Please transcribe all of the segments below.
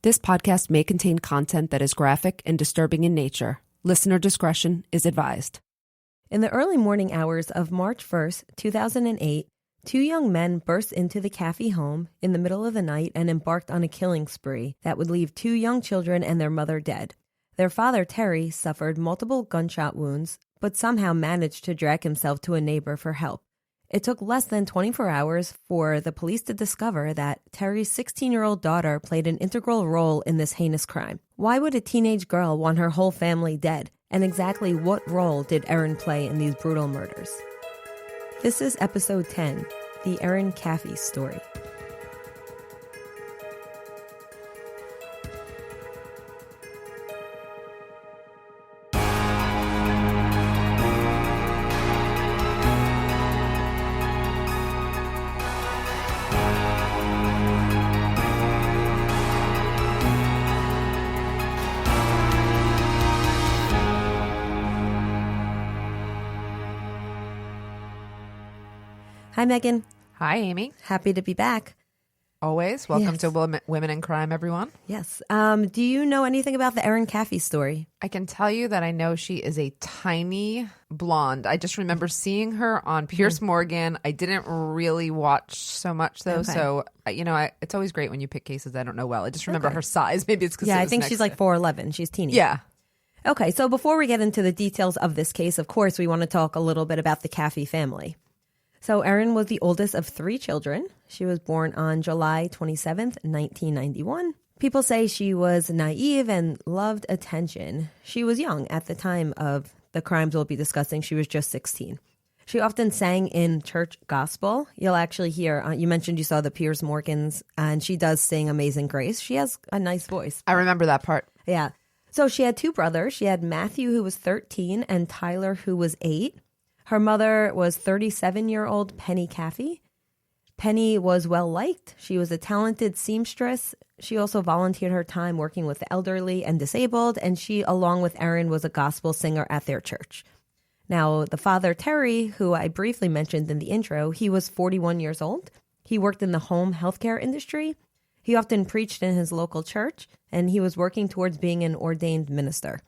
This podcast may contain content that is graphic and disturbing in nature. Listener discretion is advised. In the early morning hours of March 1st, 2008, two young men burst into the Caffey home in the middle of the night and embarked on a killing spree that would leave two young children and their mother dead. Their father, Terry, suffered multiple gunshot wounds, but somehow managed to drag himself to a neighbor for help. It took less than 24 hours for the police to discover that Terry's 16-year-old daughter played an integral role in this heinous crime. Why would a teenage girl want her whole family dead? And exactly what role did Erin play in these brutal murders? This is episode 10, the Erin Caffey story. Hi, Meghan. Hi, Amy. Happy to be back. Always. Welcome Yes. to Women in Crime, everyone. Yes. Do you know anything about the Erin Caffey story? I can tell you that I know she is a tiny blonde. I just remember seeing her on Piers Morgan. I didn't really watch so much, though. Okay. So, it's always great when you pick cases I don't know well. I just remember her size. Maybe it's because Yeah, I think she's like 4'11". She's teeny. Yeah. Okay, so before we get into the details of this case, of course, we want to talk a little bit about the Caffey family. So Erin was the oldest of three children. She was born on July 27th, 1991. People say she was naive and loved attention. She was young at the time of the crimes we'll be discussing. She was just 16. She often sang in church gospel. You'll actually hear, you mentioned you saw the Piers Morgans, and she does sing Amazing Grace. She has a nice voice. I remember that part. Yeah. So she had two brothers. She had Matthew, who was 13, and Tyler, who was 8. Her mother was 37-year-old Penny Caffey. Penny was well-liked. She was a talented seamstress. She also volunteered her time working with the elderly and disabled, and she, along with Erin, was a gospel singer at their church. Now, the father, Terry, who I briefly mentioned in the intro, he was 41 years old. He worked in the home healthcare industry. He often preached in his local church, and he was working towards being an ordained minister.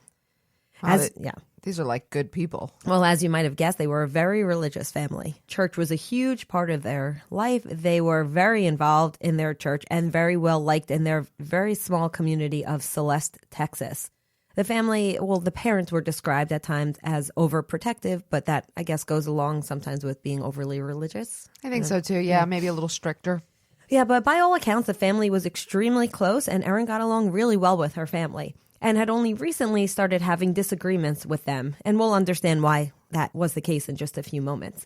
These are like good people. Well, as you might have guessed, they were a very religious family. Church was a huge part of their life. They were very involved in their church and very well liked in their very small community of Celeste, Texas. The family, the parents were described at times as overprotective, but that, I guess, goes along sometimes with being overly religious. I think so, too. Yeah, maybe a little stricter. Yeah, but by all accounts, the family was extremely close, and Erin got along really well with her family and had only recently started having disagreements with them. And we'll understand why that was the case in just a few moments.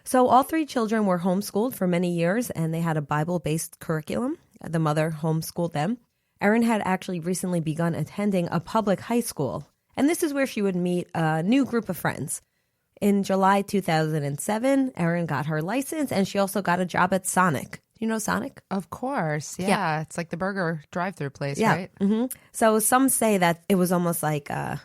So all three children were homeschooled for many years, and they had a Bible-based curriculum. The mother homeschooled them. Erin had actually recently begun attending a public high school, and this is where she would meet a new group of friends. In July 2007, Erin got her license, and she also got a job at Sonic. You know Sonic? Of course. Yeah. It's like the burger drive-through place, yeah. right? Mm-hmm. So some say that it was almost like a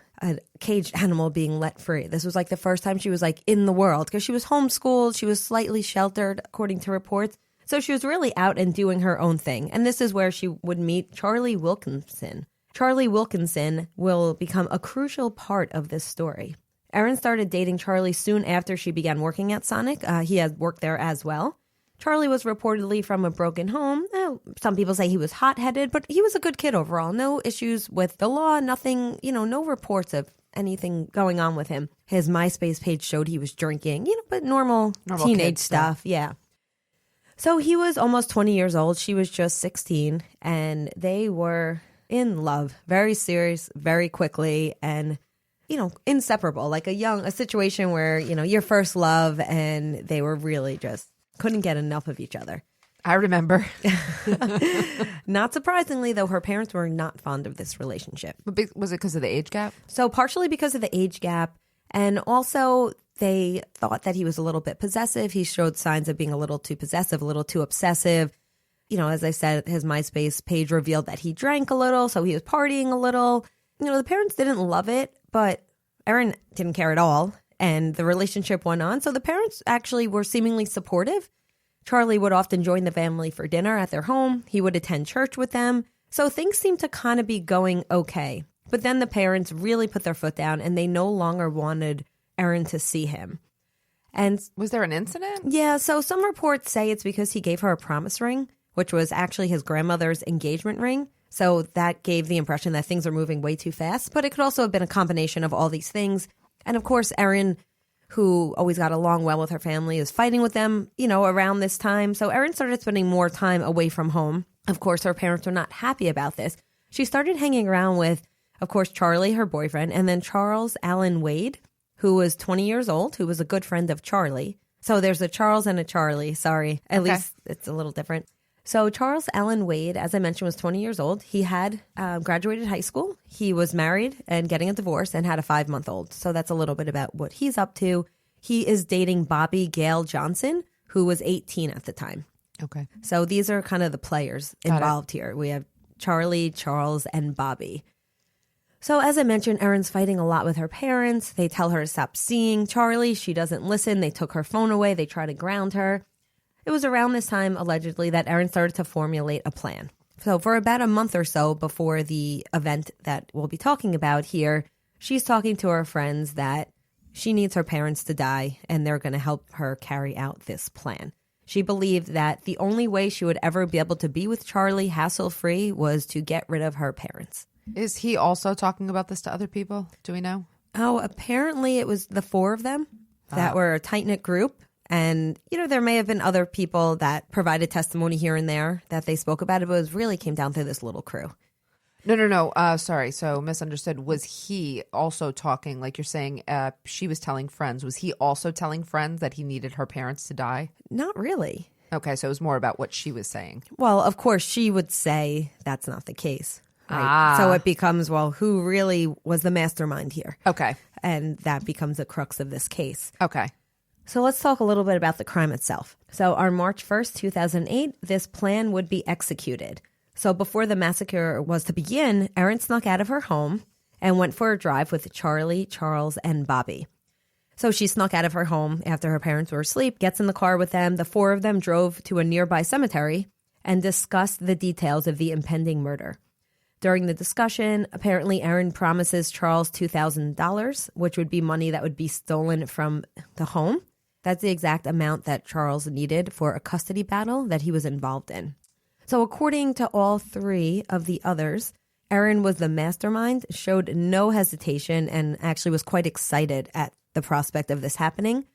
caged animal being let free. This was like the first time she was like in the world because she was homeschooled. She was slightly sheltered, according to reports. So she was really out and doing her own thing. And this is where she would meet Charlie Wilkinson. Charlie Wilkinson will become a crucial part of this story. Erin started dating Charlie soon after she began working at Sonic. He had worked there as well. Charlie was reportedly from a broken home. Some people say he was hot-headed, but he was a good kid overall. No issues with the law, nothing, no reports of anything going on with him. His MySpace page showed he was drinking, but normal teenage stuff. Yeah. So he was almost 20 years old. She was just 16, and they were in love, very serious, very quickly, and, inseparable, like a situation where, your first love, and they were really just couldn't get enough of each other. I remember. Not surprisingly, though, her parents were not fond of this relationship. But was it because of the age gap? So partially because of the age gap, and also they thought that he was a little bit possessive. He showed signs of being a little too possessive, a little too obsessive. As I said, his MySpace page revealed that he drank a little, so he was partying a little. The parents didn't love it, but Erin didn't care at all. And the relationship went on. So the parents actually were seemingly supportive. Charlie would often join the family for dinner at their home. He would attend church with them. So things seem to kind of be going okay. But then the parents really put their foot down and they no longer wanted Erin to see him. And Was there an incident? yeah, so some reports say it's because he gave her a promise ring, which was actually his grandmother's engagement ring. So that gave the impression that things are moving way too fast. But it could also have been a combination of all these things. And of course, Erin, who always got along well with her family, is fighting with them, around this time. So Erin started spending more time away from home. Of course, her parents were not happy about this. She started hanging around with, of course, Charlie, her boyfriend, and then Charles Allen Wade, who was 20 years old, who was a good friend of Charlie. So there's a Charles and a Charlie. Sorry. At least it's a little different. So Charles Allen Wade, as I mentioned, was 20 years old. He had graduated high school. He was married and getting a divorce and had a 5-month-old. So that's a little bit about what he's up to. He is dating Bobby Gail Johnson, who was 18 at the time. Okay. So these are kind of the players involved here. We have Charlie, Charles, and Bobby. So as I mentioned, Erin's fighting a lot with her parents. They tell her to stop seeing Charlie. She doesn't listen. They took her phone away. They try to ground her. It was around this time, allegedly, that Erin started to formulate a plan. So for about a month or so before the event that we'll be talking about here, she's talking to her friends that she needs her parents to die and they're going to help her carry out this plan. She believed that the only way she would ever be able to be with Charlie hassle-free was to get rid of her parents. Is he also talking about this to other people? Do we know? Oh, apparently it was the 4 of them that were a tight-knit group. And, there may have been other people that provided testimony here and there that they spoke about it, but it really came down to this little crew. No. Sorry. So misunderstood. Was he also talking, like you're saying, she was telling friends. Was he also telling friends that he needed her parents to die? Not really. Okay. So it was more about what she was saying. Well, of course, she would say that's not the case. Right? So it becomes, well, who really was the mastermind here? Okay. And that becomes the crux of this case. Okay. So let's talk a little bit about the crime itself. So on March 1st, 2008, this plan would be executed. So before the massacre was to begin, Erin snuck out of her home and went for a drive with Charlie, Charles, and Bobby. So she snuck out of her home after her parents were asleep, gets in the car with them. The 4 of them drove to a nearby cemetery and discussed the details of the impending murder. During the discussion, apparently Erin promises Charles $2,000, which would be money that would be stolen from the home. That's the exact amount that Charles needed for a custody battle that he was involved in. So according to all 3 of the others, Erin was the mastermind, showed no hesitation, and actually was quite excited at the prospect of this happening.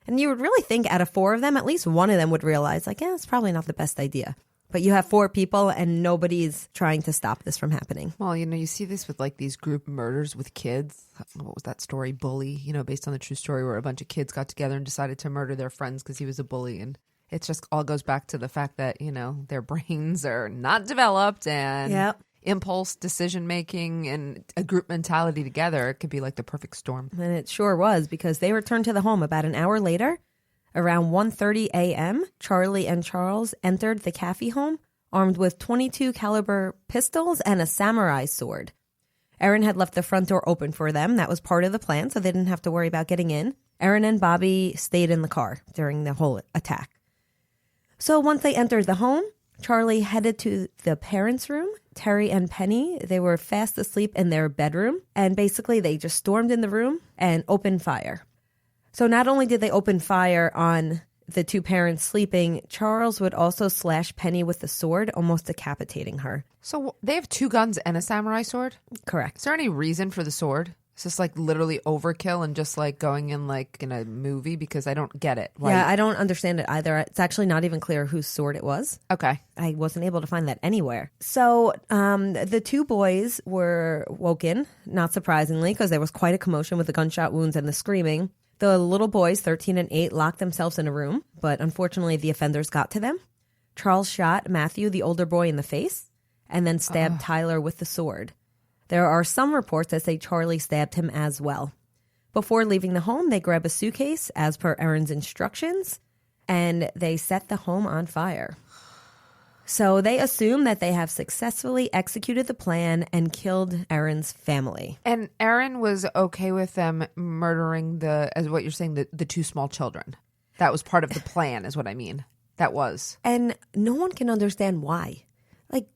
And you would really think out of 4 of them, at least one of them would realize, it's probably not the best idea. But you have 4 people and nobody's trying to stop this from happening. Well, you see this with like these group murders with kids. What was that story? Bully, based on the true story where a bunch of kids got together and decided to murder their friends because he was a bully. And it just all goes back to the fact that, their brains are not developed and impulse decision making and a group mentality together. It could be like the perfect storm. And it sure was, because they returned to the home about an hour later. Around 1:30 a.m., Charlie and Charles entered the Caffey home armed with .22 caliber pistols and a samurai sword. Erin had left the front door open for them. That was part of the plan, so they didn't have to worry about getting in. Erin and Bobby stayed in the car during the whole attack. So once they entered the home, Charlie headed to the parents' room. Terry and Penny, they were fast asleep in their bedroom, and basically they just stormed in the room and opened fire. So not only did they open fire on the 2 parents sleeping, Charles would also slash Penny with the sword, almost decapitating her. So they have 2 guns and a samurai sword? Correct. Is there any reason for the sword? Is this like literally overkill and just like going in like in a movie? Because I don't get it. Why? Yeah, I don't understand it either. It's actually not even clear whose sword it was. Okay. I wasn't able to find that anywhere. So the 2 boys were woken, not surprisingly, because there was quite a commotion with the gunshot wounds and the screaming. The little boys, 13 and 8, locked themselves in a room, but unfortunately the offenders got to them. Charles shot Matthew, the older boy, in the face, and then stabbed Tyler with the sword. There are some reports that say Charlie stabbed him as well. Before leaving the home, they grab a suitcase, as per Erin's instructions, and they set the home on fire. So they assume that they have successfully executed the plan and killed Erin's family. And Erin was okay with them murdering as what you're saying, the 2 small children. That was part of the plan, is what I mean. That was. And no one can understand why. like,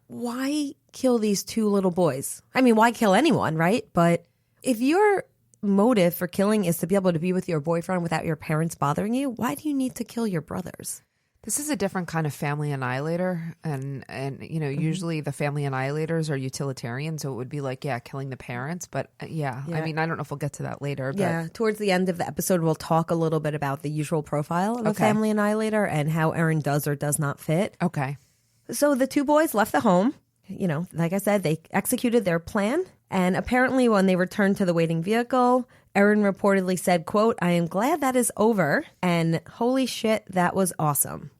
why kill these two little boys? I mean, why kill anyone, right? But if your motive for killing is to be able to be with your boyfriend without your parents bothering you, why do you need to kill your brothers? This is a different kind of family annihilator. And usually the family annihilators are utilitarian. So it would be like, killing the parents. But yeah, I mean, I don't know if we'll get to that later. But. Yeah, towards the end of the episode, we'll talk a little bit about the usual profile of a family annihilator and how Erin does or does not fit. Okay. So the two boys left the home. Like I said, they executed their plan. And apparently when they returned to the waiting vehicle, Erin reportedly said, quote, "I am glad that is over. And holy shit, that was awesome."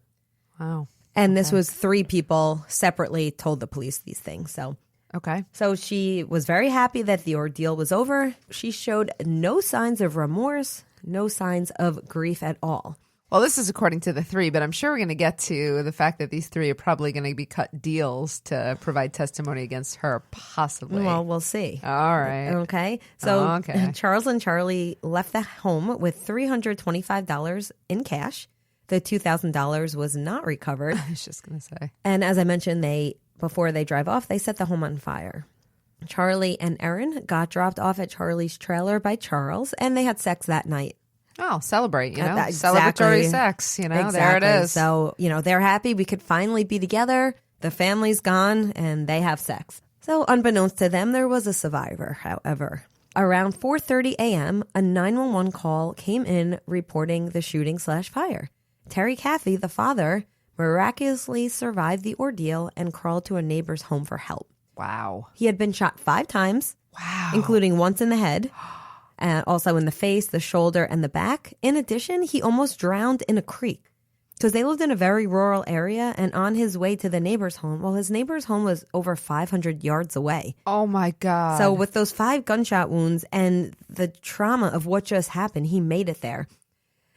Wow. And this was 3 people separately told the police these things. So she was very happy that the ordeal was over. She showed no signs of remorse, no signs of grief at all. Well, this is according to the 3, but I'm sure we're going to get to the fact that these 3 are probably going to be cut deals to provide testimony against her, possibly. Well, we'll see. All right. Okay. So Charles and Charlie left the home with $325 in cash. The $2,000 was not recovered. I was just going to say. And as I mentioned, before they drive off, they set the home on fire. Charlie and Erin got dropped off at Charlie's trailer by Charles, and they had sex that night. Oh, celebrate, Exactly. Celebratory sex, Exactly. There it is. So, they're happy we could finally be together. The family's gone and they have sex. So unbeknownst to them, there was a survivor, however. Around 4:30 a.m., a 911 call came in reporting the shooting/fire. Terry Caffey, the father, miraculously survived the ordeal and crawled to a neighbor's home for help. Wow. He had been shot 5 times, including once in the head. Also in the face, the shoulder, and the back. In addition, he almost drowned in a creek because they lived in a very rural area, and on his way to the neighbor's home, his neighbor's home was over 500 yards away. Oh, my God. So with those 5 gunshot wounds and the trauma of what just happened, he made it there.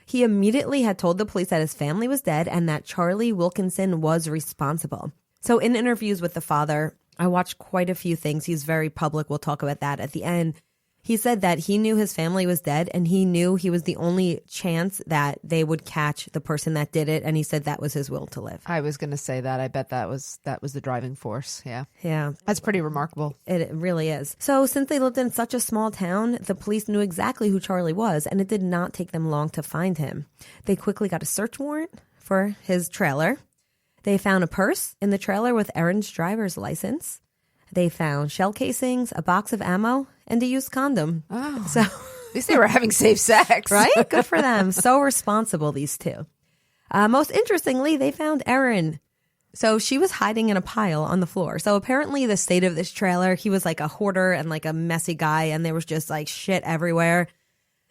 He immediately had told the police that his family was dead and that Charlie Wilkinson was responsible. So in interviews with the father, I watched quite a few things. He's very public. We'll talk about that at the end. He said that he knew his family was dead and he knew he was the only chance that they would catch the person that did it. And he said that was his will to live. I was going to say that. I bet that was the driving force. Yeah. Yeah. That's pretty remarkable. It really is. So since they lived in such a small town, the police knew exactly who Charlie was, and it did not take them long to find him. They quickly got a search warrant for his trailer. They found a purse in the trailer with Erin's driver's license. They found shell casings, a box of ammo, and a used condom. Oh, so at least they were having safe sex. Right? Good for them. So responsible, these two. Most interestingly, they found Erin. So she was hiding in a pile on the floor. So apparently the state of this trailer, he was like a hoarder and like a messy guy, and there was just like shit everywhere.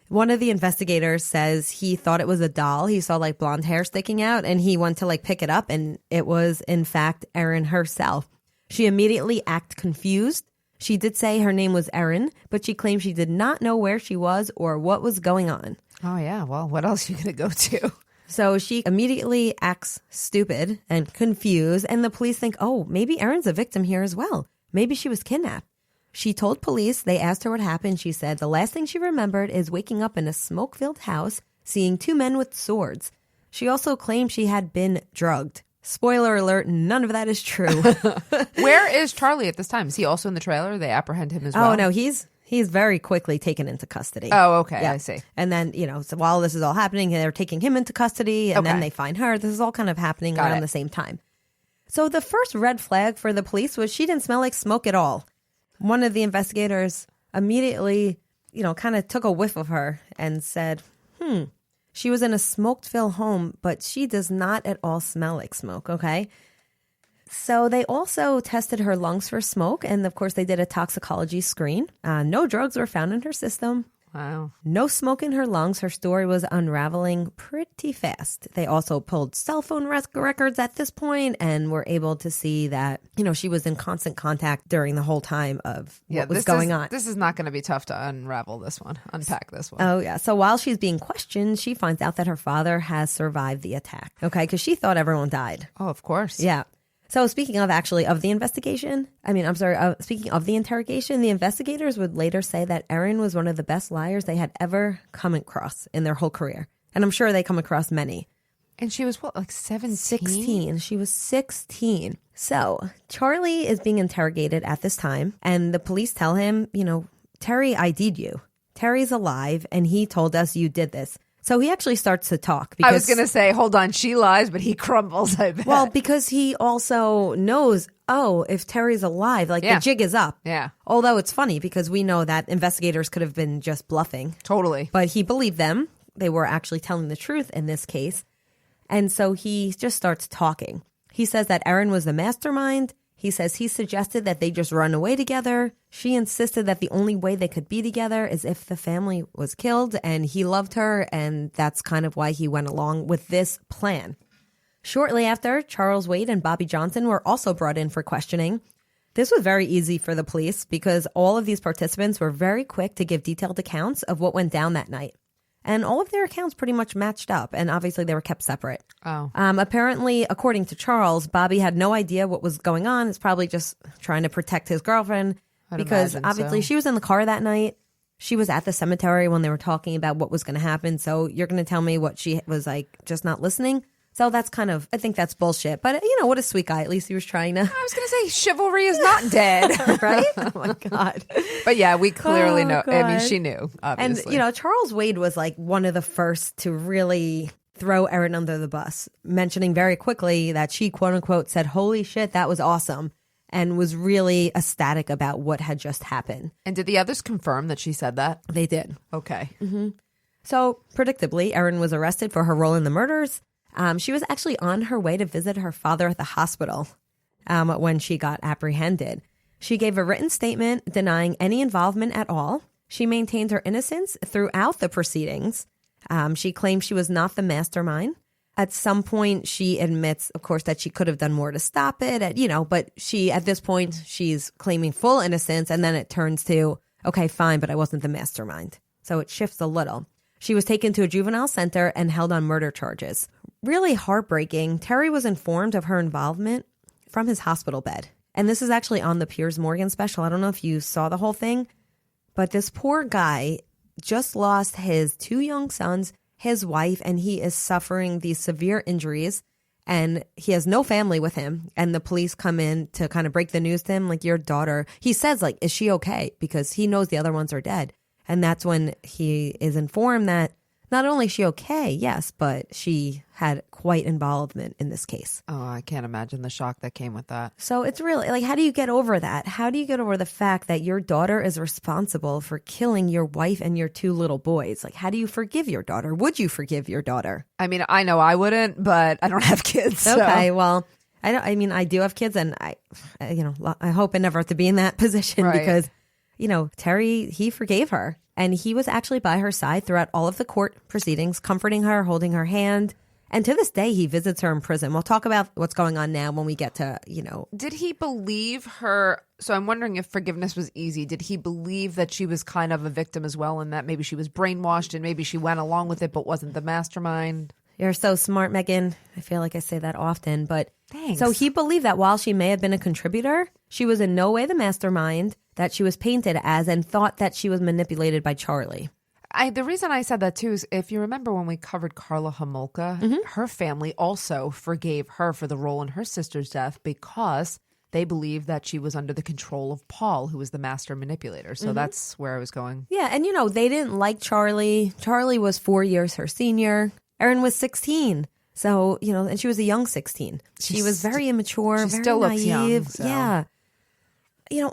One of the investigators says he thought it was a doll. He saw like blonde hair sticking out, and he went to like pick it up, and it was in fact Erin herself. She immediately acted confused. She did say her name was Erin, but she claimed she did not know where she was or what was going on. Oh, yeah. Well, what else are you going to go to? So she immediately acts stupid and confused, and the police think, oh, maybe Erin's a victim here as well. Maybe she was kidnapped. She told police. They asked her what happened. She said the last thing she remembered is waking up in a smoke-filled house, seeing 2 men with swords. She also claimed she had been drugged. Spoiler alert, none of that is true. Where is Charlie at this time? Is he also in the trailer? They apprehend him as well? Oh, no, he's very quickly taken into custody. Oh, okay. Yeah. I see. And then, so while this is all happening, they're taking him into custody, and then they find her. This is all kind of happening around the same time. So the first red flag for the police was she didn't smell like smoke at all. One of the investigators immediately, kind of took a whiff of her and said, she was in a smoke-filled home, but she does not at all smell like smoke, okay? So they also tested her lungs for smoke, and of course they did a toxicology screen. No drugs were found in her system. Wow. No smoke in her lungs. Her story was unraveling pretty fast. They also pulled cell phone records at this point and were able to see that, she was in constant contact during the whole time of what was going on. This is not going to be tough to unpack this one. Oh, yeah. So while she's being questioned, she finds out that her father has survived the attack. Okay, because she thought everyone died. Oh, of course. Yeah. So speaking of the investigation, speaking of the interrogation, the investigators would later say that Erin was one of the best liars they had ever come across in their whole career. And I'm sure they come across many. And she was what, like 17? 16. She was 16. So Charlie is being interrogated at this time, and the police tell him, Terry ID'd you. Terry's alive, and he told us you did this. So he actually starts to talk. I was going to say, hold on, she lies, but he crumbles, I bet. Well, because he also knows, if Terry's alive, the jig is up. Yeah. Although it's funny because we know that investigators could have been just bluffing. Totally. But he believed them. They were actually telling the truth in this case. And so he just starts talking. He says that Erin was the mastermind. He says he suggested that they just run away together. She insisted that the only way they could be together is if the family was killed, and he loved her, and that's kind of why he went along with this plan. Shortly after, Charles Wade and Bobby Johnson were also brought in for questioning. This was very easy for the police because all of these participants were very quick to give detailed accounts of what went down that night. And all of their accounts pretty much matched up, and obviously they were kept separate. Oh. Apparently, according to Charles, Bobby had no idea what was going on. It's probably just trying to protect his girlfriend because obviously she was in the car that night. She was at the cemetery when they were talking about what was going to happen. So you're going to tell me what she was like, just not listening? So that's I think that's bullshit. But, what a sweet guy. At least he was trying to. I was going to say, chivalry is not dead. Right? Oh, my God. But yeah, we clearly know. God. I mean, she knew, obviously. And, Charles Wade was like one of the first to really throw Erin under the bus, mentioning very quickly that she, quote unquote, said, "Holy shit, that was awesome," and was really ecstatic about what had just happened. And did the others confirm that she said that? They did. Okay. Mm-hmm. So, predictably, Erin was arrested for her role in the murders. She was actually on her way to visit her father at the hospital when she got apprehended. She gave a written statement denying any involvement at all. She maintained her innocence throughout the proceedings. She claimed she was not the mastermind. At some point, she admits, of course, that she could have done more to stop it, but at this point, she's claiming full innocence, and then it turns to, okay, fine, but I wasn't the mastermind. So it shifts a little. She was taken to a juvenile center and held on murder charges. Really heartbreaking. Terry was informed of her involvement from his hospital bed. And this is actually on the Piers Morgan special. I don't know if you saw the whole thing, but this poor guy just lost his 2 young sons, his wife, and he is suffering these severe injuries. And he has no family with him. And the police come in to kind of break the news to him, like, your daughter. He says, like, is she okay? Because he knows the other ones are dead. And that's when he is informed that not only is she okay, yes, but she had quite involvement in this case. Oh, I can't imagine the shock that came with that. So it's really like, how do you get over that? How do you get over the fact that your daughter is responsible for killing your wife and your 2 little boys? Like, how do you forgive your daughter? Would you forgive your daughter? I mean, I know I wouldn't, but I don't have kids. So. Okay, well, I do have kids, and I hope I never have to be in that position because, Terry, he forgave her. And he was actually by her side throughout all of the court proceedings, comforting her, holding her hand. And to this day, he visits her in prison. We'll talk about what's going on now when we get to, Did he believe her? So I'm wondering if forgiveness was easy. Did he believe that she was kind of a victim as well, and that maybe she was brainwashed and maybe she went along with it but wasn't the mastermind? You're so smart, Meghan. I feel like I say that often, but thanks. So he believed that while she may have been a contributor, she was in no way the mastermind that she was painted as, and thought that she was manipulated by Charlie. The reason I said that too is if you remember when we covered Karla Homolka, her family also forgave her for the role in her sister's death because they believed that she was under the control of Paul, who was the master manipulator. So that's where I was going. Yeah, and they didn't like Charlie. Charlie was 4 years her senior. Erin was 16. So, and she was a young 16. She was very immature, she very still looks naive. young. So. Yeah.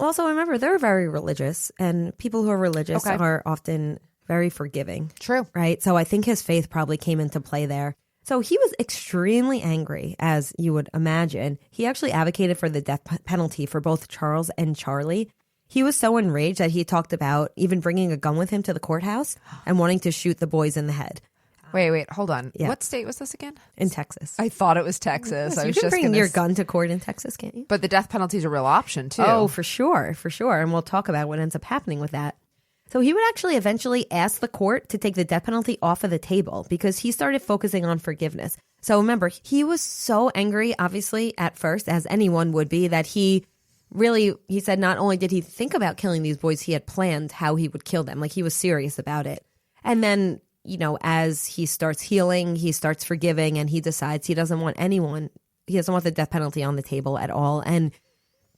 Also remember, they're very religious, and people who are religious are often very forgiving. True. Right? So I think his faith probably came into play there. So he was extremely angry, as you would imagine. He actually advocated for the death penalty for both Charles and Charlie. He was so enraged that he talked about even bringing a gun with him to the courthouse and wanting to shoot the boys in the head. Wait, hold on. Yeah. What state was this again? In Texas. I thought it was Texas. Yes, I was you can just bring your gun to court in Texas, can't you? But the death penalty is a real option, too. Oh, for sure. And we'll talk about what ends up happening with that. So he would actually eventually ask the court to take the death penalty off of the table because he started focusing on forgiveness. So remember, he was so angry, obviously, at first, as anyone would be, that he said not only did he think about killing these boys, he had planned how he would kill them. Like, he was serious about it. And then, as he starts healing, he starts forgiving, and he decides he doesn't want the death penalty on the table at all. And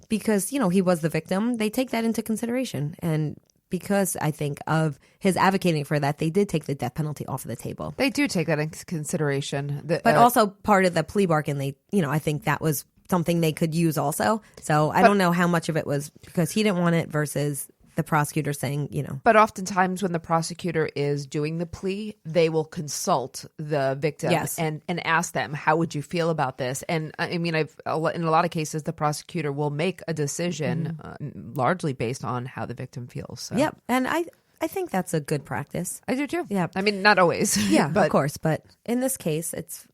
because, he was the victim, they take that into consideration. And because I think of his advocating for that, they did take the death penalty off of the table. They do take that into consideration. But also part of the plea bargain, I think that was something they could use also. So I don't know how much of it was because he didn't want it versus the prosecutor saying, But oftentimes when the prosecutor is doing the plea, they will consult the victim and ask them, how would you feel about this? And I mean, in a lot of cases, the prosecutor will make a decision largely based on how the victim feels. So. Yep. And I think that's a good practice. I do too. Yeah. I mean, not always. Yeah, but of course. But in this case, it's,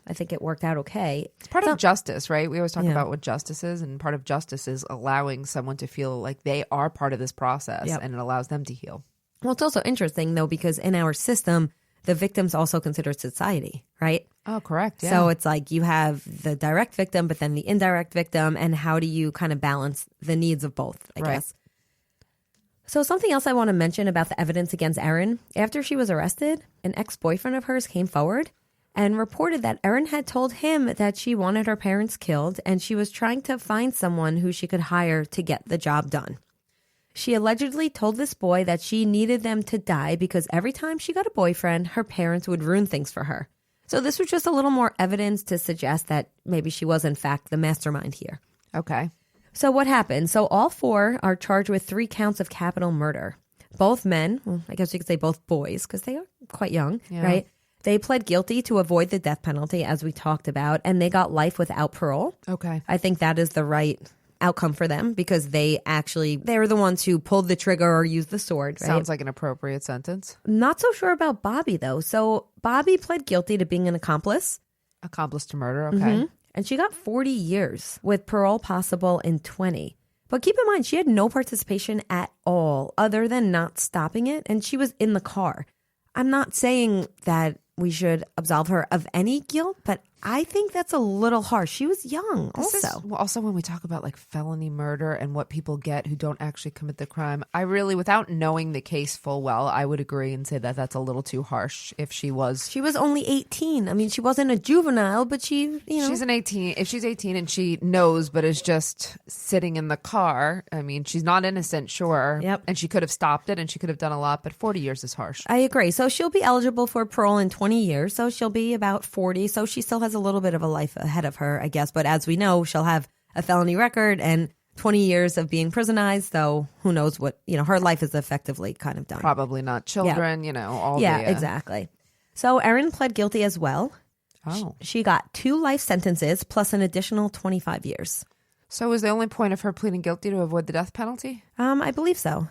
I think it worked out okay. It's part of justice, right? We always talk about what justice is. And part of justice is allowing someone to feel like they are part of this process and it allows them to heal. Well, it's also interesting, though, because in our system, the victim's also considered society, right? Oh, correct. Yeah. So it's like you have the direct victim, but then the indirect victim. And how do you kind of balance the needs of both, I guess? So something else I want to mention about the evidence against Erin. After she was arrested, an ex-boyfriend of hers came forward and reported that Erin had told him that she wanted her parents killed and she was trying to find someone who she could hire to get the job done. She allegedly told this boy that she needed them to die because every time she got a boyfriend, her parents would ruin things for her. So this was just a little more evidence to suggest that maybe she was in fact the mastermind here. Okay. So what happened? So all four are charged with 3 counts of capital murder. Both men, well, I guess you could say both boys, because they are quite young, right? They pled guilty to avoid the death penalty, as we talked about, and they got life without parole. Okay. I think that is the right outcome for them because they're the ones who pulled the trigger or used the sword, right? Sounds like an appropriate sentence. Not so sure about Bobby, though. So Bobby pled guilty to being an accomplice. Accomplice to murder, okay. And she got 40 years with parole possible in 20. But keep in mind, she had no participation at all other than not stopping it. And she was in the car. I'm not saying that we should absolve her of any guilt, but I think that's a little harsh. She was young Also, when we talk about like felony murder and what people get who don't actually commit the crime, I really, without knowing the case full well, I would agree and say that that's a little too harsh if she was. She was only 18. I mean, she wasn't a juvenile, but she's an 18. If she's 18 and she knows but is just sitting in the car, I mean, she's not innocent, sure. Yep. And she could have stopped it and she could have done a lot, but 40 years is harsh. I agree. So she'll be eligible for parole in 20 years. So she'll be about 40. So she still has a little bit of a life ahead of her, I guess. But as we know, she'll have a felony record and 20 years of being prisonized. So who knows what, her life is effectively kind of done. Probably not children, all exactly. So Erin pled guilty as well. Oh. She got 2 life sentences plus an additional 25 years. So was the only point of her pleading guilty to avoid the death penalty? I believe so.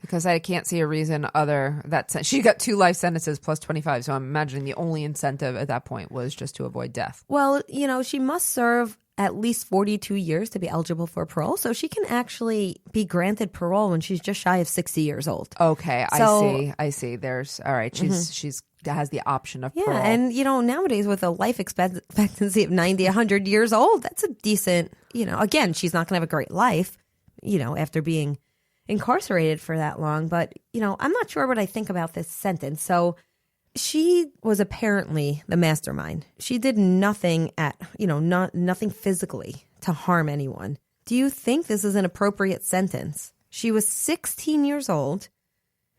Because I can't see a reason other that she got 2 life sentences plus 25. So I'm imagining the only incentive at that point was just to avoid death. Well, she must serve at least 42 years to be eligible for parole. So she can actually be granted parole when she's just shy of 60 years old. Okay, I see. There's all right. She's has the option of parole. Yeah, and nowadays with a life expectancy of 90, 100 years old, that's a decent, again, she's not going to have a great life, after being incarcerated for that long. But, I'm not sure what I think about this sentence. So she was apparently the mastermind. She did nothing nothing physically to harm anyone. Do you think this is an appropriate sentence? She was 16 years old.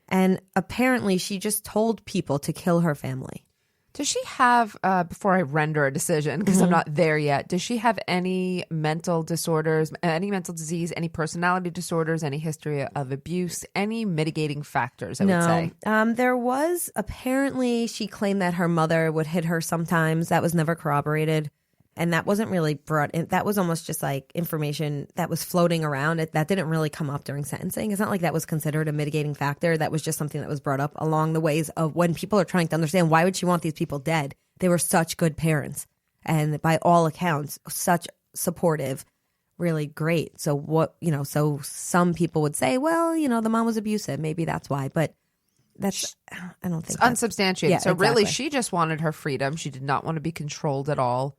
And apparently she just told people to kill her family. Does she have, before I render a decision, because I'm not there yet, does she have any mental disorders, any mental disease, any personality disorders, any history of abuse, any mitigating factors, I would say? There was, apparently she claimed that her mother would hit her sometimes. That was never corroborated. And that wasn't really brought in. That was almost just like information that was floating around. That didn't really come up during sentencing. It's not like that was considered a mitigating factor. That was just something that was brought up along the ways of when people are trying to understand why would she want these people dead? They were such good parents. And by all accounts, such supportive, really great. So so some people would say, well, the mom was abusive. Maybe that's why. But that's, I don't think it's unsubstantiated. Yeah, so exactly. really, she just wanted her freedom. She did not want to be controlled at all.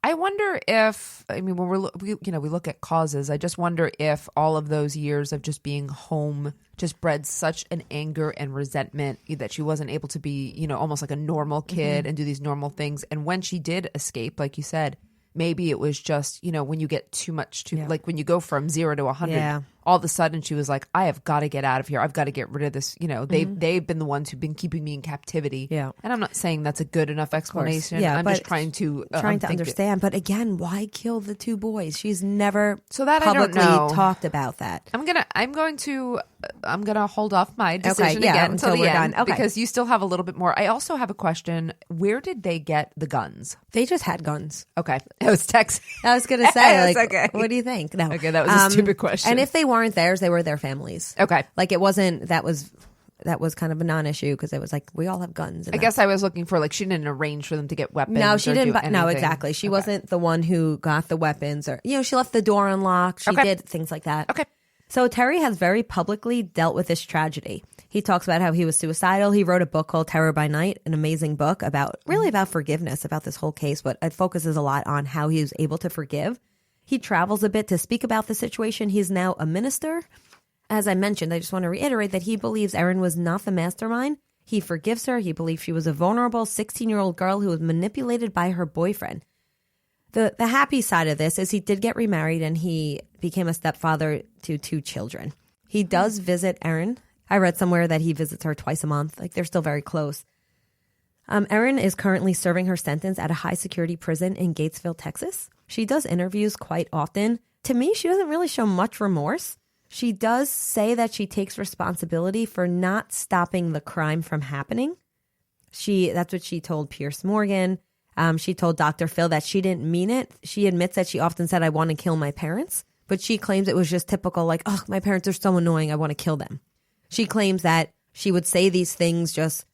I wonder if, I mean, when we look at causes, I just wonder if all of those years of just being home just bred such an anger and resentment that she wasn't able to be, almost like a normal kid and do these normal things. And when she did escape, like you said, maybe it was just, when you get too much, like when you go from 0 to 100, all of a sudden she was like, I have got to get out of here. I've got to get rid of this. They've been the ones who've been keeping me in captivity. Yeah. And I'm not saying that's a good enough explanation. Yeah, I'm just trying to understand. But again, why kill the 2 boys? She's never publicly I don't know. Talked about that. I'm going to hold off my decision again until we're end done. Okay. because you still have a little bit more. I also have a question. Where did they get the guns? They just had guns. Okay. It was Texas. I was going to say, okay. What do you think? No. Okay, that was a stupid question. And if they weren't theirs, they were their families. Okay. Like it wasn't, that was kind of a non-issue because it was like, we all have guns. I guess I was looking for she didn't arrange for them to get weapons. No, she didn't. No, exactly. She wasn't the one who got the weapons or, she left the door unlocked. She did things like that. Okay. So Terry has very publicly dealt with this tragedy. He talks about how he was suicidal. He wrote a book called Terror by Night, an amazing book about forgiveness, about this whole case, but it focuses a lot on how he was able to forgive. He travels a bit to speak about the situation. He's now a minister. As I mentioned, I just want to reiterate that he believes Erin was not the mastermind. He forgives her. He believes she was a vulnerable 16-year-old girl who was manipulated by her boyfriend. The happy side of this is he did get remarried and he became a stepfather to 2 children. He does visit Erin. I read somewhere that he visits her twice a month. Like they're still very close. Erin is currently serving her sentence at a high security prison in Gatesville, Texas. She does interviews quite often. To me, she doesn't really show much remorse. She does say that she takes responsibility for not stopping the crime from happening. That's what she told Piers Morgan. She told Dr. Phil that she didn't mean it. She admits that she often said, I want to kill my parents. But she claims it was just typical, like, oh, my parents are so annoying, I want to kill them. She claims that she would say these things just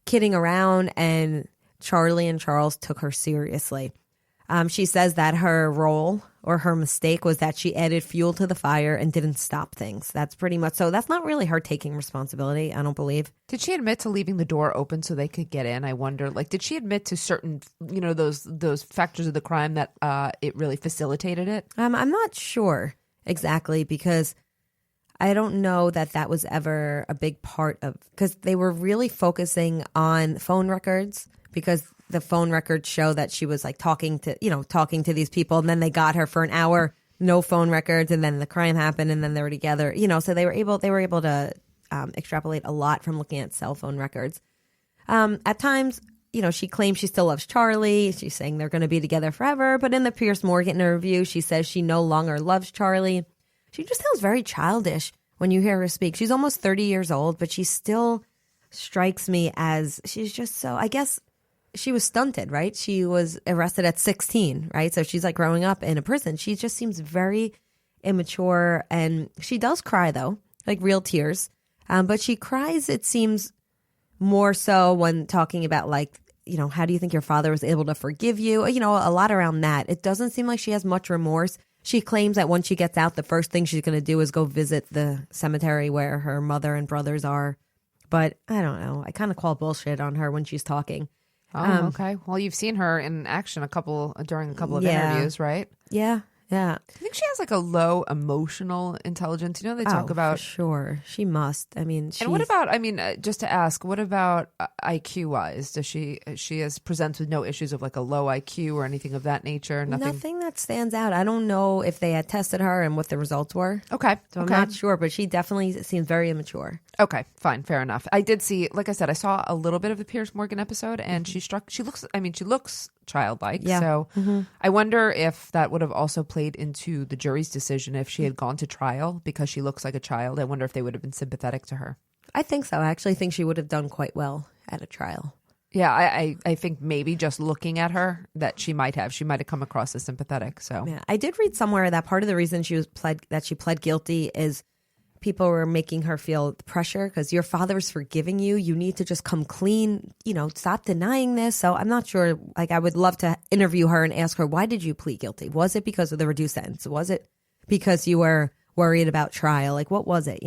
kidding around, and Charlie and Charles took her seriously. She says that her role or her mistake was that she added fuel to the fire and didn't stop things. That's pretty much so. That's not really her taking responsibility, I don't believe. Did she admit to leaving the door open so they could get in? I wonder. Did she admit to certain, those factors of the crime that it really facilitated it? I'm not sure exactly because I don't know that was ever a big part of, because they were really focusing on phone records because the phone records show that she was like talking to these people, and then they got her for an hour, no phone records, and then the crime happened, and then they were together. So they were able to extrapolate a lot from looking at cell phone records. At times, she claims she still loves Charlie. She's saying they're going to be together forever. But in the Piers Morgan interview, she says she no longer loves Charlie. She just sounds very childish when you hear her speak. She's almost 30 years old, but she still strikes me as she's just so, I guess. She was stunted, right? She was arrested at 16, right? So she's like growing up in a prison. She just seems very immature, and she does cry though, like real tears. But she cries, it seems, more so when talking about how do you think your father was able to forgive you? A lot around that. It doesn't seem like she has much remorse. She claims that when she gets out, the first thing she's going to do is go visit the cemetery where her mother and brothers are. But I don't know. I kind of call bullshit on her when she's talking. Oh, okay. Well, you've seen her in action during a couple of interviews, right? Yeah. I think she has a low emotional intelligence. They talk about. For sure. She must. I mean, and what about, just to ask, what about IQ wise? Does she presents with no issues of a low IQ or anything of that nature? Nothing that stands out. I don't know if they had tested her and what the results were. Okay. So I'm not sure, but she definitely seems very immature. Okay, fine, fair enough. I did see, like I said, I saw a little bit of the Piers Morgan episode, and she looks childlike. Yeah. So I wonder if that would have also played into the jury's decision if she had gone to trial because she looks like a child. I wonder if they would have been sympathetic to her. I think so. I actually think she would have done quite well at a trial. Yeah, I think maybe just looking at her that she might have come across as sympathetic. So yeah, I did read somewhere that part of the reason she pled guilty is people were making her feel pressure because your father's forgiving you. You need to just come clean, stop denying this. So I'm not sure. I would love to interview her and ask her, why did you plead guilty? Was it because of the reduced sentence? Was it because you were worried about trial? What was it,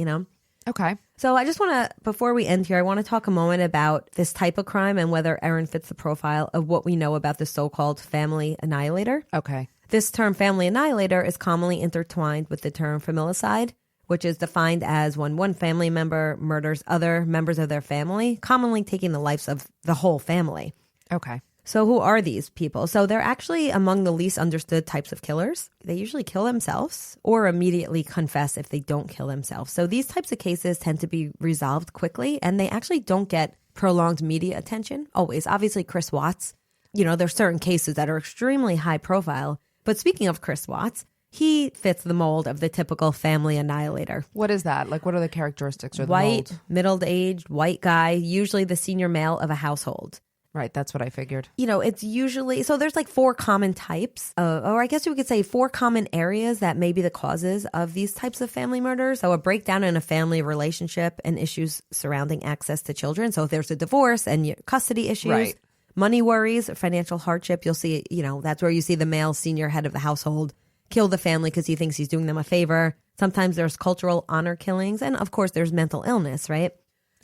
Okay. So I just want to, before we end here, I want to talk a moment about this type of crime and whether Erin fits the profile of what we know about the so-called family annihilator. Okay. This term family annihilator is commonly intertwined with the term familicide, which is defined as when one family member murders other members of their family, commonly taking the lives of the whole family. Okay. So who are these people? So they're actually among the least understood types of killers. They usually kill themselves or immediately confess if they don't kill themselves. So these types of cases tend to be resolved quickly, and they actually don't get prolonged media attention. Always. Obviously, Chris Watts, there's certain cases that are extremely high profile. But speaking of Chris Watts, he fits the mold of the typical family annihilator. What is that? Like, what are the characteristics or the White, mold? middle-aged, white guy, usually the senior male of a household. Right, that's what I figured. It's usually, so there's like 4 common types, or I guess we could say 4 common areas that may be the causes of these types of family murders. So a breakdown in a family relationship and issues surrounding access to children. So if there's a divorce and custody issues, Right. Money worries, financial hardship, you'll see, that's where you see the male senior head of the household kill the family because he thinks he's doing them a favor. Sometimes there's cultural honor killings. And of course, there's mental illness, right?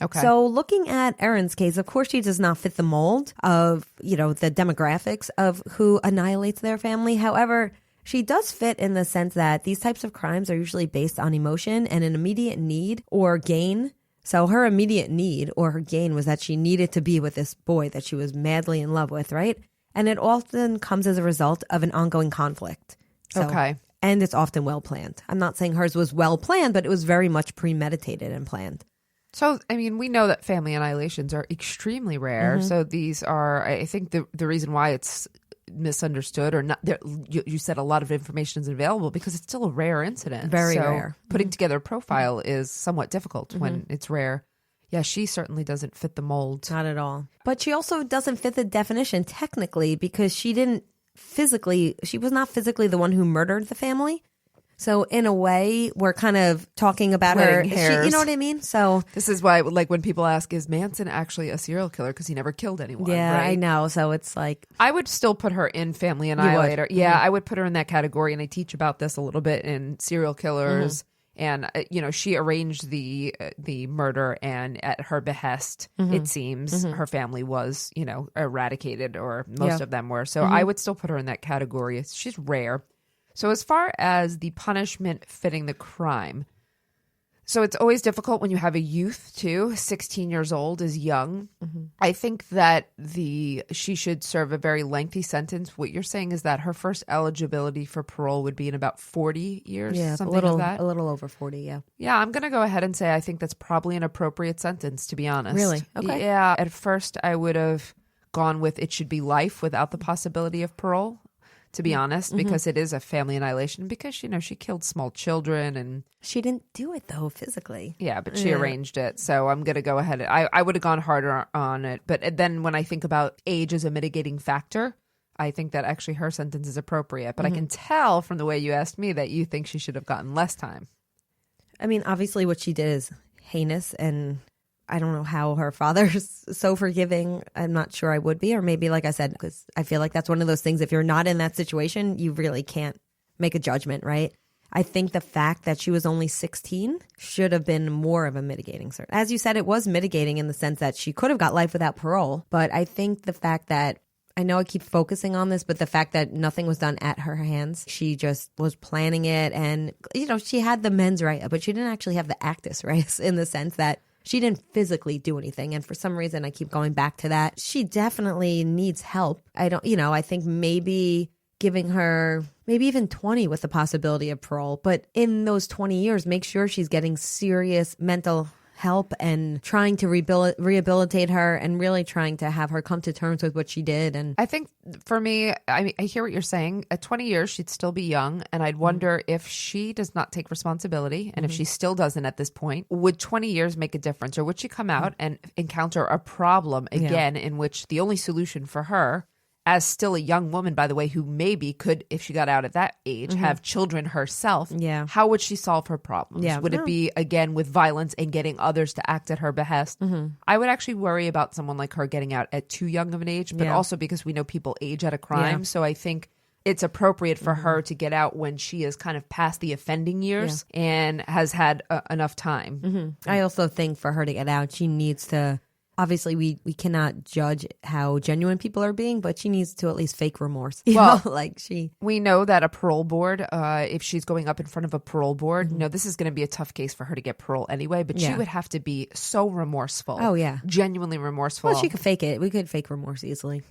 Okay. So looking at Erin's case, of course, she does not fit the mold of, the demographics of who annihilates their family. However, she does fit in the sense that these types of crimes are usually based on emotion and an immediate need or gain. So her immediate need or her gain was that she needed to be with this boy that she was madly in love with, right? And it often comes as a result of an ongoing conflict. So, Okay. And it's often well planned. I'm not saying hers was well planned, but it was very much premeditated and planned. So, I mean, we know that family annihilations are extremely rare. So these are, I think the reason why it's misunderstood or not, you said a lot of information is available because it's still a rare incident. Very so rare. Putting together a profile is somewhat difficult when it's rare. Yeah, she certainly doesn't fit the mold. Not at all. But she also doesn't fit the definition technically because she was not physically the one who murdered the family. So in a way, we're kind of talking about Splitting her. hairs. You know what I mean? So This is why, like, when people ask, is Manson actually a serial killer? Because he never killed anyone. yeah, right? I know. So it's like, I would still put her in family annihilator. Yeah, I would put her in that category. And I teach about this a little bit in serial killers. And, she arranged the murder, and at her behest, it seems, her family was, eradicated, or most of them were. So I would still put her in that category. She's rare. So as far as the punishment fitting the crime, so it's always difficult when you have a youth too. 16 years old is young. I think that she should serve a very lengthy sentence. What you're saying is that her first eligibility for parole would be in about 40 years, yeah, something a like that. little over 40, yeah. Yeah, I'm going to go ahead and say I think that's probably an appropriate sentence, to be honest. Really? Okay. Yeah, at first I would have gone with it should be life without the possibility of parole, to be honest, because it is a family annihilation, because, she killed small children and... She didn't do it, though, physically. Yeah, but she arranged it. So I'm going to go ahead. I would have gone harder on it. But then when I think about age as a mitigating factor, I think that actually her sentence is appropriate. But I can tell from the way you asked me that you think she should have gotten less time. I mean, obviously what she did is heinous, and I don't know how her father's so forgiving. I'm not sure I would be, or maybe, like I said, because I feel like that's one of those things, if you're not in that situation, you really can't make a judgment, right? I think the fact that she was only 16 should have been more of a mitigating. As you said, it was mitigating in the sense that she could have got life without parole. But I think the fact that, I know I keep focusing on this, but the fact that nothing was done at her hands, she just was planning it. And, she had the mens rea, but she didn't actually have the actus reus in the sense that she didn't physically do anything. And for some reason, I keep going back to that. She definitely needs help. I think maybe giving her maybe even 20 with the possibility of parole. But in those 20 years, make sure she's getting serious mental help and trying to rehabilitate her and really trying to have her come to terms with what she did. And I think for me, I hear what you're saying. At 20 years, she'd still be young. And I'd wonder if she does not take responsibility, and if she still doesn't at this point, would 20 years make a difference? Or would she come out and encounter a problem again in which the only solution for her, as still a young woman, by the way, who maybe could, if she got out at that age, have children herself, how would she solve her problems? Yeah. Would it be, again, with violence and getting others to act at her behest? I would actually worry about someone like her getting out at too young of an age, but also because we know people age at a crime. So I think it's appropriate for her to get out when she is kind of past the offending years and has had enough time. I also think for her to get out, she needs to, obviously we cannot judge how genuine people are being, but she needs to at least fake remorse. You know? Like we know that a parole board, if she's going up in front of a parole board, this is going to be a tough case for her to get parole anyway, but she would have to be so remorseful. Oh, yeah. Genuinely remorseful. Well, she could fake it. We could fake remorse easily.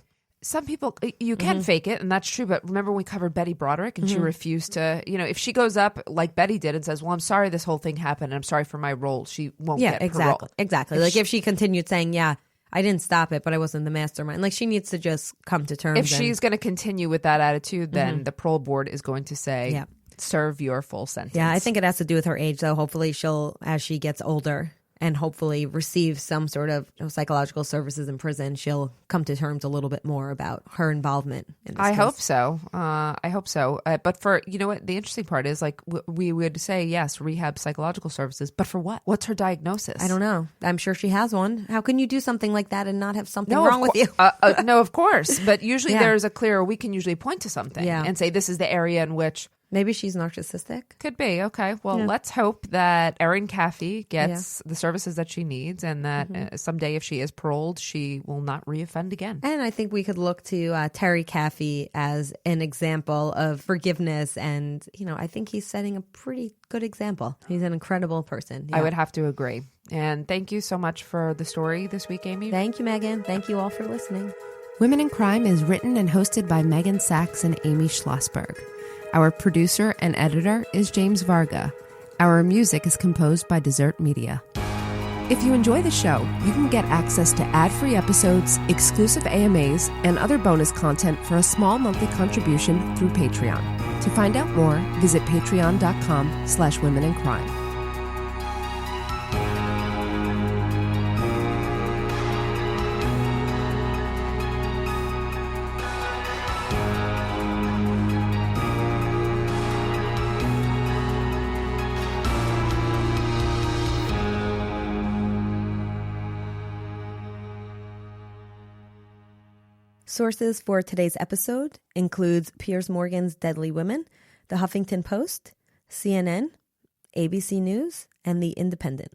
Some people, you can fake it, and that's true. But remember when we covered Betty Broderick and she refused to, if she goes up like Betty did and says, well, I'm sorry this whole thing happened, and I'm sorry for my role, she won't get parole. Exactly. Like if she continued saying, I didn't stop it, but I wasn't the mastermind. Like she needs to just come to terms. If she's going to continue with that attitude, then the parole board is going to say, serve your full sentence. Yeah, I think it has to do with her age, though. Hopefully she'll, as she gets older, and hopefully receive some sort of psychological services in prison, she'll come to terms a little bit more about her involvement in this case. Hope so. I hope so. But for, what, the interesting part is, like, we would say, yes, rehab psychological services, but for what? What's her diagnosis? I don't know. I'm sure she has one. How can you do something like that and not have something wrong with you? No, of course. But usually there's a clear, we can usually point to something and say, this is the area in which... Maybe she's narcissistic. Could be. Okay. Well, let's hope that Erin Caffey gets the services that she needs, and that someday if she is paroled, she will not reoffend again. And I think we could look to Terry Caffey as an example of forgiveness. And, I think he's setting a pretty good example. He's an incredible person. Yeah. I would have to agree. And thank you so much for the story this week, Amy. Thank you, Megan. Thank you all for listening. Women in Crime is written and hosted by Meghan Sachs and Amy Shlosberg. Our producer and editor is James Varga. Our music is composed by Desert Media. If you enjoy the show, you can get access to ad-free episodes, exclusive AMAs, and other bonus content for a small monthly contribution through Patreon. To find out more, visit patreon.com/womenincrime. Sources for today's episode includes Piers Morgan's Deadly Women, The Huffington Post, CNN, ABC News, and The Independent.